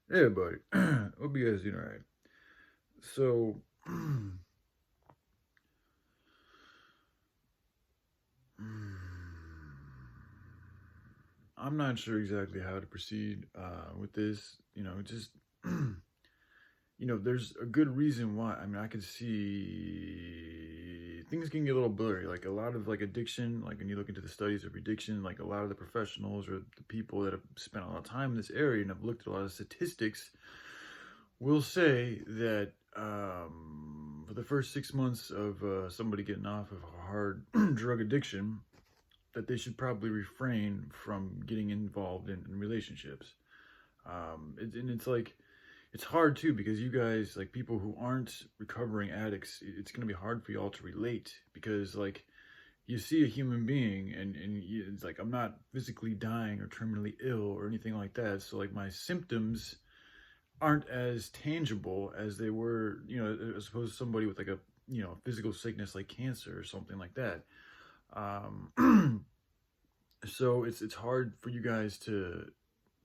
Hey, buddy. Hope you guys doing all right. So, I'm not sure exactly how to proceed with this. There's a good reason why. I mean, I could see things can get a little blurry. Like a lot of like addiction, like when you look into the studies of addiction, like a lot of the professionals or the people that have spent a lot of time in this area and have looked at a lot of statistics will say that for the first 6 months of somebody getting off of a hard drug addiction, that they should probably refrain from getting involved in relationships. And it's like, it's hard too because you guys, like people who aren't recovering addicts, it's going to be hard for y'all to relate because, like, you see a human being and it's like, I'm not physically dying or terminally ill or anything like that. So, like, my symptoms aren't as tangible as they were, as opposed to somebody with like a, physical sickness like cancer or something like that. Um, so it's hard for you guys to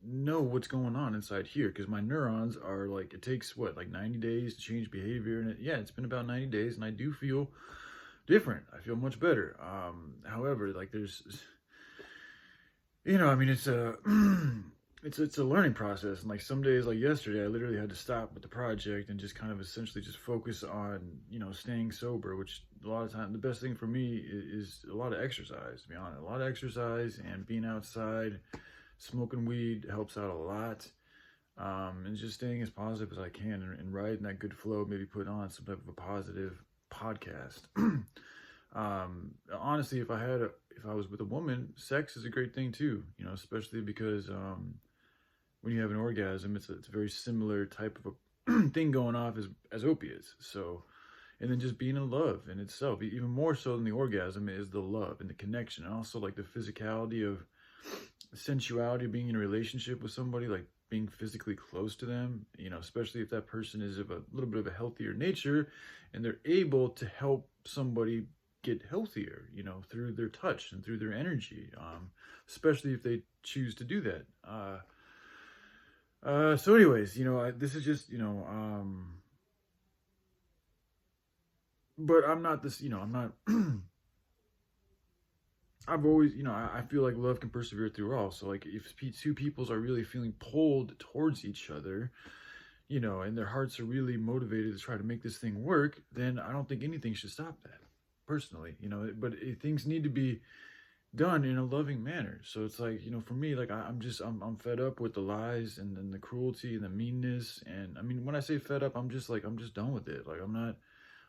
know what's going on inside here because my neurons are like, it takes what, like 90 days to change behavior, and it's been about 90 days and I do feel different. I feel much better. However, like there's, I mean, it's a it's a learning process, and like some days, like yesterday, I literally had to stop with the project and just kind of essentially just focus on staying sober, which a lot of time the best thing for me is a lot of exercise, to be honest. A lot of exercise and being outside, smoking weed helps out a lot. And just staying as positive as I can and riding that good flow, maybe putting on some type of a positive podcast. Honestly, if I was with a woman, sex is a great thing too, especially because when you have an orgasm, it's a very similar type of a thing going off as opiates. So, and then just being in love in itself, even more so than the orgasm, is the love and the connection, and also like the physicality of sensuality of being in a relationship with somebody, like being physically close to them, especially if that person is of a little bit of a healthier nature and they're able to help somebody get healthier, through their touch and through their energy, especially if they choose to do that. So anyways, this is just, but I'm not this, I'm not, I've always, I feel like love can persevere through all. So like if two peoples are really feeling pulled towards each other, and their hearts are really motivated to try to make this thing work, then I don't think anything should stop that personally, but things need to be done in a loving manner. So it's like, for me, like I'm fed up with the lies and the cruelty and the meanness. And I mean, when I say fed up, I'm just like, I'm just done with it. Like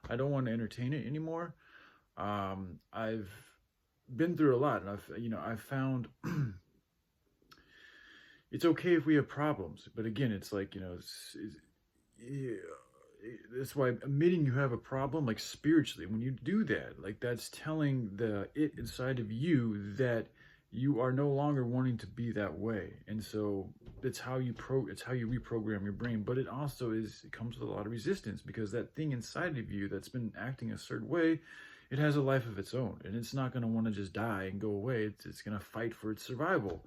I don't want to entertain it anymore. I've been through a lot, and I've found it's okay if we have problems, but again, it's like, yeah, that's why admitting you have a problem, like spiritually, when you do that, like that's telling the it inside of you that you are no longer wanting to be that way. And so it's how you reprogram your brain. But it also it comes with a lot of resistance because that thing inside of you that's been acting a certain way, it has a life of its own, and it's not going to want to just die and go away. It's going to fight for its survival.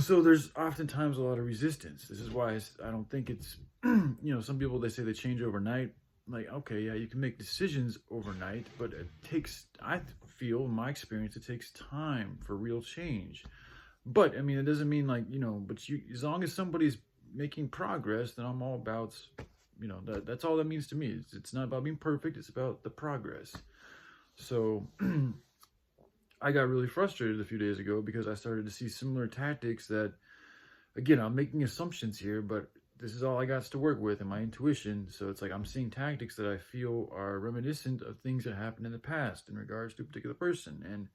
So there's oftentimes a lot of resistance. This is why I don't think it's, some people, they say they change overnight. Like, okay, yeah, you can make decisions overnight, but it takes, I feel in my experience, it takes time for real change. But I mean, it doesn't mean like, but as long as somebody's making progress, then I'm all about, that's all that means to me. It's not about being perfect. It's about the progress. So I got really frustrated a few days ago because I started to see similar tactics that, again, I'm making assumptions here, but this is all I got to work with and my intuition. So it's like I'm seeing tactics that I feel are reminiscent of things that happened in the past in regards to a particular person. And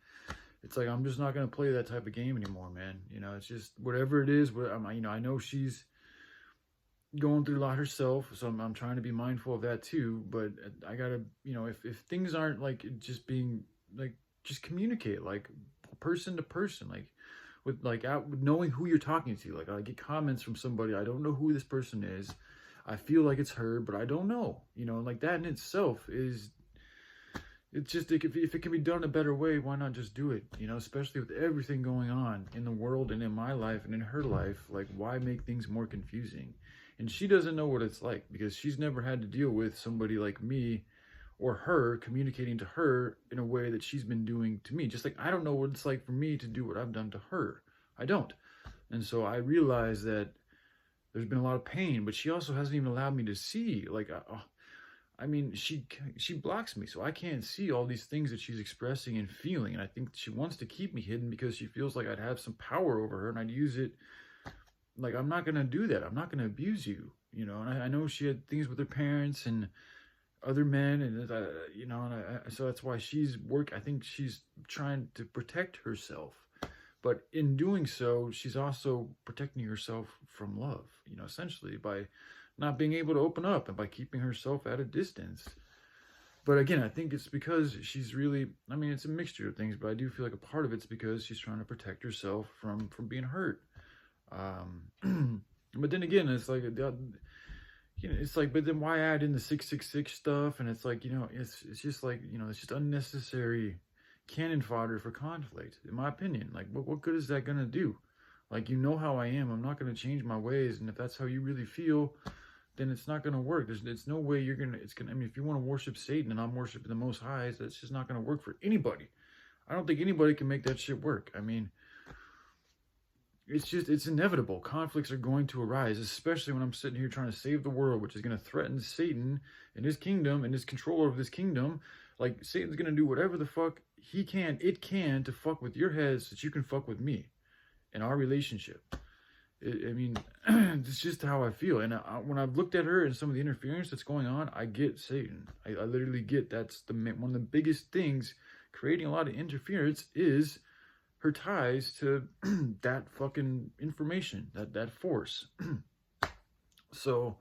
it's like, I'm just not going to play that type of game anymore, man. It's just whatever it is. I know she's going through a lot herself, so I'm trying to be mindful of that too. But I gotta, if things aren't like just being like, just communicate like person to person, like with like out knowing who you're talking to. Like I get comments from somebody, I don't know who this person is. I feel like it's her, but I don't know. Like that in itself is it's just like, if it can be done a better way, why not just do it? Especially with everything going on in the world and in my life and in her life. Like, why make things more confusing? And she doesn't know what it's like because she's never had to deal with somebody like me or her communicating to her in a way that she's been doing to me. Just like I don't know what it's like for me to do what I've done to her. I don't. And so I realize that there's been a lot of pain, but she also hasn't even allowed me to see. Like, I mean, she blocks me, so I can't see all these things that she's expressing and feeling. And I think she wants to keep me hidden because she feels like I'd have some power over her, and I'd use it. Like, I'm not gonna do that. I'm not gonna abuse you, And I know she had things with her parents and other men, and so that's why I think she's trying to protect herself. But in doing so, she's also protecting herself from love, essentially by not being able to open up and by keeping herself at a distance. But again, I think it's because she's really, I mean, it's a mixture of things, but I do feel like a part of it's because she's trying to protect herself from being hurt. But then again, it's like, it's like, but then why add in the 666 stuff? And it's like, it's just like, it's just unnecessary cannon fodder for conflict, in my opinion. Like, what good is that gonna do? Like, how I am. I'm not gonna change my ways, and if that's how you really feel, then it's not gonna work. There's no way I mean, if you want to worship Satan and I'm worshiping the Most High, that's just not gonna work for anybody. I don't think anybody can make that shit work. I mean, it's inevitable. Conflicts are going to arise, especially when I'm sitting here trying to save the world, which is going to threaten Satan and his kingdom and his control over this kingdom. Like, Satan's going to do whatever the fuck it can to fuck with your head so that you can fuck with me and our relationship. I mean, it's just how I feel. And when I've looked at her and some of the interference that's going on, I get Satan. I literally get that's one of the biggest things creating a lot of interference is her ties to that fucking information, that force. So,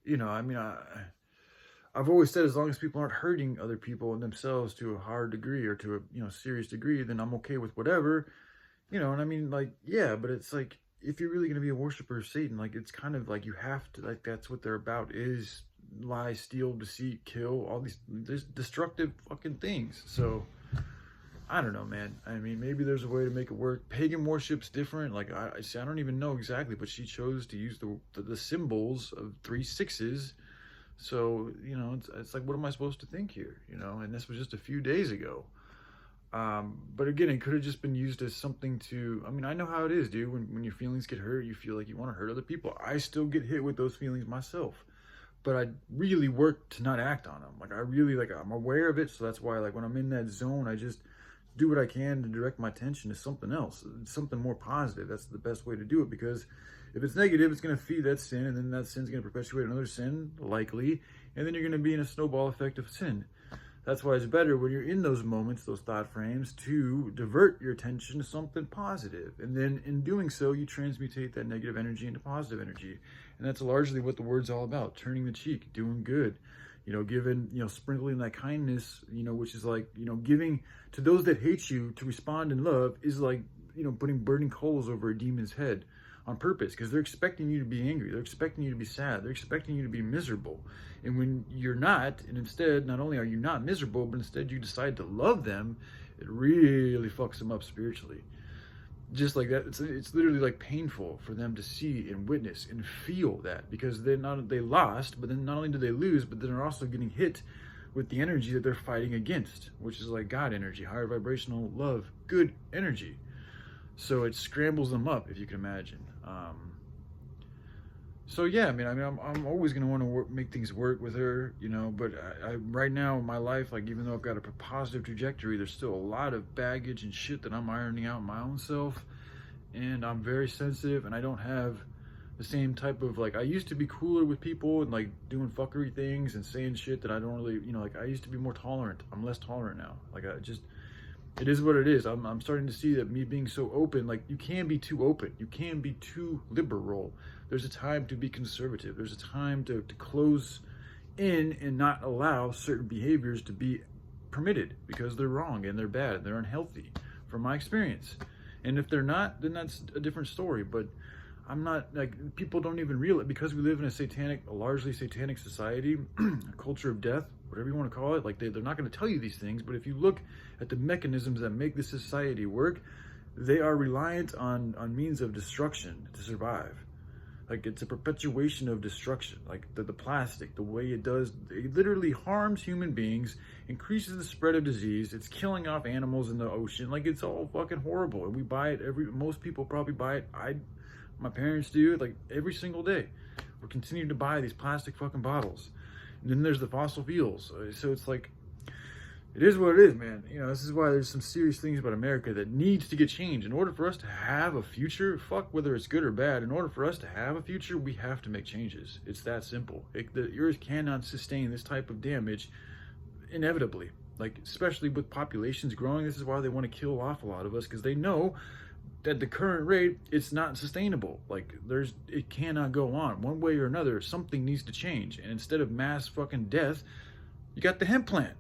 I mean, I've always said as long as people aren't hurting other people and themselves to a hard degree or to a serious degree, then I'm okay with whatever. And I mean, like, yeah, but it's like, if you're really going to be a worshiper of Satan, like, it's kind of like you have to, like, that's what they're about, is lie, steal, deceit, kill, all these destructive fucking things. So I don't know, man. I mean, maybe there's a way to make it work. Pagan worship's different. Like, I don't even know exactly, but she chose to use the symbols of 3 6s. So, it's like, what am I supposed to think here? And this was just a few days ago. But again, it could have just been used as something to, I mean, I know how it is, dude. When your feelings get hurt, you feel like you want to hurt other people. I still get hit with those feelings myself. But I really work to not act on them. Like, I'm aware of it. So that's why, like, when I'm in that zone, I just do what I can to direct my attention to something else, something more positive. That's the best way to do it, because if it's negative, it's going to feed that sin, and then that sin's going to perpetuate another sin, likely, and then you're going to be in a snowball effect of sin. That's why it's better when you're in those moments, those thought frames, to divert your attention to something positive. And then in doing so, you transmutate that negative energy into positive energy. And that's largely what the word's all about, turning the cheek, doing good. Giving, sprinkling that kindness, which is like, giving to those that hate you to respond in love is like, putting burning coals over a demon's head on purpose, because they're expecting you to be angry. They're expecting you to be sad. They're expecting you to be miserable. And when you're not, and instead, not only are you not miserable, but instead you decide to love them, it really fucks them up spiritually. Just like that, it's literally like painful for them to see and witness and feel that, because they lost, but then not only do they lose, but then they're also getting hit with the energy that they're fighting against, which is like God energy, higher vibrational love, good energy. So it scrambles them up, if you can imagine. So yeah, I mean, I'm always gonna want to make things work with her, But I right now in my life, like, even though I've got a positive trajectory, there's still a lot of baggage and shit that I'm ironing out in my own self, and I'm very sensitive, and I don't have the same type of, like, I used to be cooler with people and like doing fuckery things and saying shit that I don't really, like, I used to be more tolerant. I'm less tolerant now. Like, it is what it is. I'm starting to see that me being so open, like, you can be too open. You can be too liberal. There's a time to be conservative. There's a time to close in and not allow certain behaviors to be permitted, because they're wrong and they're bad and they're unhealthy from my experience. And if they're not, then that's a different story. But I'm not, like, people don't even realize, because we live in a largely satanic society, a culture of death, whatever you want to call it. Like they're not going to tell you these things, but if you look at the mechanisms that make the society work, they are reliant on means of destruction to survive. Like it's a perpetuation of destruction. Like the plastic, the way it does, it literally harms human beings, increases the spread of disease. It's killing off animals in the ocean. Like it's all fucking horrible. And we buy it most people probably buy it. My parents do, like every single day. We're continuing to buy these plastic fucking bottles. And then there's the fossil fuels. So it's like, it is what it is, man. You know, this is why there's some serious things about America that needs to get changed. In order for us to have a future, fuck whether it's good or bad, in order for us to have a future, we have to make changes. It's that simple. The earth cannot sustain this type of damage inevitably. Like, especially with populations growing, this is why they want to kill off a lot of us, because they know at the current rate, it's not sustainable. Like, it cannot go on. One way or another, something needs to change. And instead of mass fucking death, you got the hemp plant.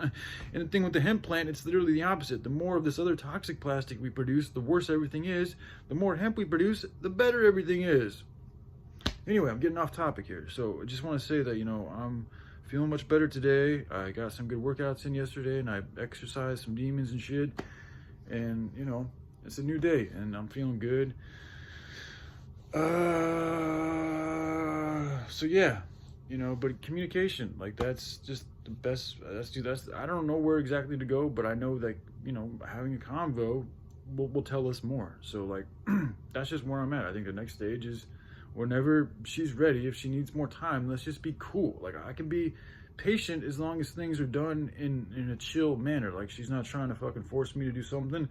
And the thing with the hemp plant, it's literally the opposite. The more of this other toxic plastic we produce, the worse everything is. The more hemp we produce, the better everything is. Anyway, I'm getting off topic here. So I just want to say that, you know, I'm feeling much better today. I got some good workouts in yesterday, and I exercised some demons and shit. And, you know, it's a new day, and I'm feeling good. So yeah. You know, but communication, like that's just the best. I don't know where exactly to go, but I know that, you know, having a convo will tell us more. So like, that's just where I'm at. I think the next stage is whenever she's ready. If she needs more time, let's just be cool. Like I can be patient as long as things are done in a chill manner. Like she's not trying to fucking force me to do something,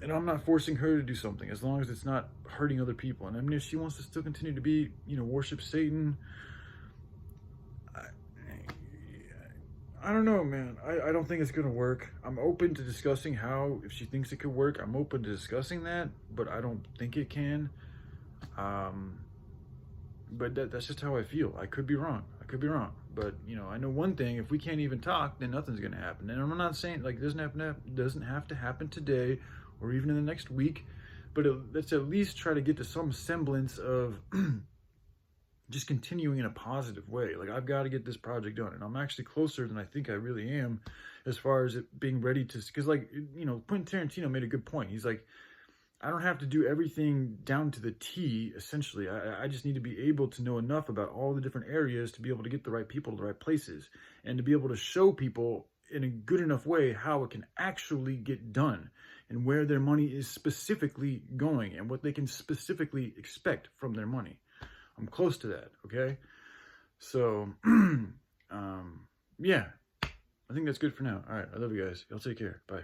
and I'm not forcing her to do something. As long as it's not hurting other people. And I mean, if she wants to still continue to be, you know, worship Satan. I don't know, man. I don't think it's going to work. I'm open to discussing how, if she thinks it could work, I'm open to discussing that, but I don't think it can. But that's just how I feel. I could be wrong. But, you know, I know one thing. If we can't even talk, then nothing's going to happen. And I'm not saying, like, it doesn't have to happen today or even in the next week, but let's at least try to get to some semblance of just continuing in a positive way. Like, I've got to get this project done, and I'm actually closer than I think I really am as far as it being ready to, because, like, you know, Quentin Tarantino made a good point. He's like, I don't have to do everything down to the T, essentially. I just need to be able to know enough about all the different areas to be able to get the right people to the right places, and to be able to show people in a good enough way how it can actually get done, and where their money is specifically going, and what they can specifically expect from their money. I'm close to that, okay? So, yeah, I think that's good for now. All right, I love you guys. Y'all take care. Bye.